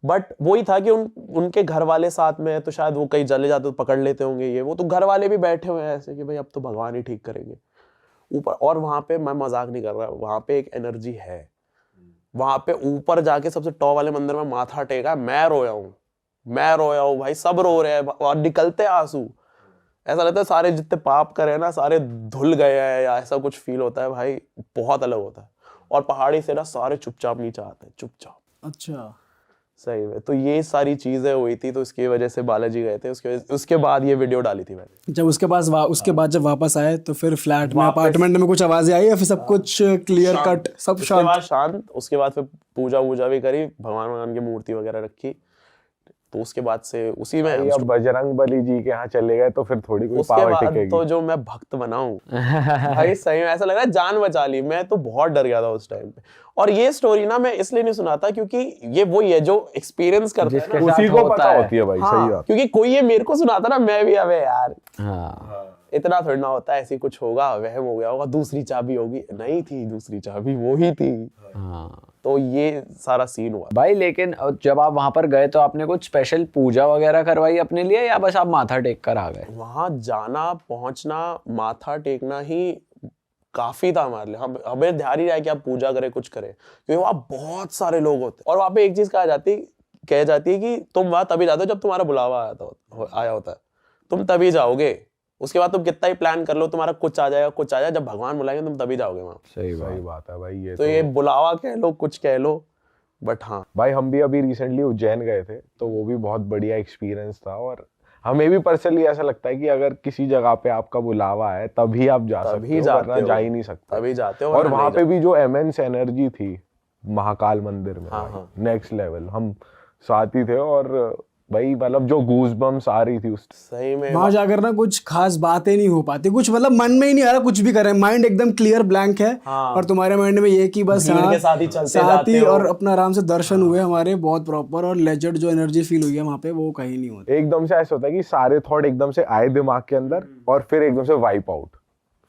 बट वही था कि उनके घर वाले साथ में है, तो शायद वो कहीं चले जाते तो पकड़ लेते होंगे ये वो। तो घर वाले भी बैठे हुए हैं ऐसे कि भाई अब तो भगवान ही ठीक करेंगे ऊपर। और वहां पे मैं मजाक नहीं कर रहा, वहां पे एक एनर्जी है। वहां पे ऊपर जाके सबसे टॉप वाले मंदिर में माथा टेका, मैं रोया हूँ भाई, सब रो रहे हैं और निकलते आंसू। ऐसा लगता है सारे जितने पाप करे हैं ना, सारे धुल गए हैं, या ऐसा कुछ फील होता है भाई, बहुत अलग होता है। और पहाड़ी से ना सारे चुपचाप नीचे आते हैं, चुपचाप। अच्छा, सही में। तो ये सारी चीजें हुई थी, तो इसकी वजह से बालाजी गए थे। उसके बाद ये वीडियो डाली थी मैंने। जब उसके बाद जब वापस आए तो फिर फ्लैट में, अपार्टमेंट में कुछ आवाजें आई या फिर सब कुछ क्लियर कट, सब उसके बाद शांत। उसके बाद फिर पूजा वूजा भी करी, भगवान की मूर्ति वगैरह रखी, तो उसके बाद से उसी में भाई अब बजरंग बली जी के यहाँ चले गए तो फिर थोड़ी कोई उसके पावर बाद टिकेगी। तो जो मैं भक्त बना हूँ भाई सही में ऐसा लग रहा है जान बचा ली। मैं तो बहुत डर गया था उस टाइम पे। और ये स्टोरी ना मैं इसलिए नहीं सुनाता क्योंकि ये वही है जो एक्सपीरियंस करता है ना, उसी को पता होती है भाई। सही बात। क्योंकि कोई ये मेरे को सुनाता ना मैं भी अबे यार हाँ इतना थोड़ा ना होता है, ऐसी कुछ होगा वहम हो गया होगा, दूसरी चाबी होगी, नहीं थी दूसरी चाबी वो ही थी। हाँ तो ये सारा सीन हुआ। भाई लेकिन जब आप वहां पर गए तो आपने कुछ स्पेशल पूजा वगैरह करवाई अपने लिए या बस आप माथा टेक कर आ गए? वहां जाना पहुंचना माथा टेकना ही काफी था हमारे लिए। हम हमें ध्यान ही रहा है कि आप पूजा करें कुछ करें, क्योंकि वहां बहुत सारे लोग होते हैं। और वहां पे एक चीज कह जाती है कि तुम वहां तभी जाते हो जब तुम्हारा बुलावा आया होता है। तुम तभी जाओगे, उसके बाद तुम कितना ही प्लान कर लो तुम्हारा कुछ आ जाएगा, जब भगवान बुलाएंगे तुम तभी जाओगे वहां। सही बात है भाई। ये तो ये बुलावा कह लो कुछ कह लो, बट हाँ भाई हम भी अभी रिसेंटली उज्जैन गए थे तो वो भी बहुत बढ़िया एक्सपीरियंस था। और हमें भी पर्सनली ऐसा लगता है कि अगर किसी जगह पे आपका बुलावा है तभी आप जा सकते हो, वरना जा ही नहीं सकते। तभी जाते हो और वरना वहां नहीं पे भी जो इमेंस एनर्जी थी महाकाल मंदिर में, हाँ। Next level. हम साथ ही थे और भाई मतलब जो गूज बम्स आ रही थी उस सही में वहां जाकर ना कुछ खास बातें नहीं हो पाती, कुछ मतलब मन में ही नहीं आ रहा कुछ भी कर रहे हैं, माइंड एकदम क्लियर ब्लैंक है। और तुम्हारे माइंड में ये कि बस भीड़ के साथ ही चलते जाते हो। और अपना आराम से दर्शन हुए हमारे बहुत प्रॉपर, और लेजेंड जो एनर्जी फील हुई है वहां पे वो कहीं नहीं होती। एकदम से ऐसा होता है कि सारे थॉट एकदम से आए दिमाग के अंदर और फिर एकदम से वाइप आउट,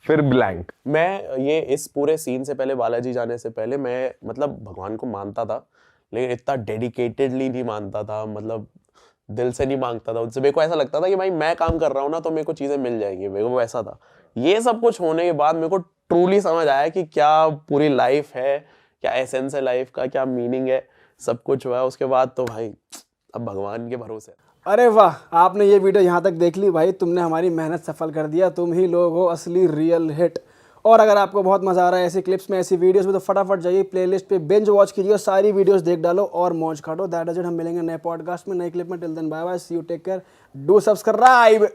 फिर ब्लैंक। मैं ये इस पूरे सीन से पहले, बालाजी जाने से पहले, मैं मतलब भगवान को मानता था लेकिन इतना डेडिकेटेडली नहीं मानता था, मतलब दिल से नहीं मांगता था उनसे। मेरे को ऐसा लगता था कि भाई मैं काम कर रहा हूँ ना तो मेरे को चीजें मिल जाएंगी, मेरे को ऐसा था। ये सब कुछ होने के बाद मेरे को ट्रूली समझ आया कि क्या पूरी लाइफ है, क्या एसेंस है लाइफ का, क्या मीनिंग है, सब कुछ हुआ है उसके बाद। तो भाई अब भगवान के भरोसे। अरे वाह, आपने ये वीडियो यहाँ तक देख ली भाई, तुमने हमारी मेहनत सफल कर दिया। तुम ही लोग हो असली रियल हिट। और अगर आपको बहुत मजा आ रहा है ऐसी क्लिप्स में, ऐसी वीडियोस में, तो फटाफट जाइए प्लेलिस्ट पे बिंज वॉच कीजिए और सारी वीडियोस देख डालो और मौज काटो। That is it. हम मिलेंगे नए पॉडकास्ट में, नए क्लिप में। Till then bye bye, see you, take care, do subscribe.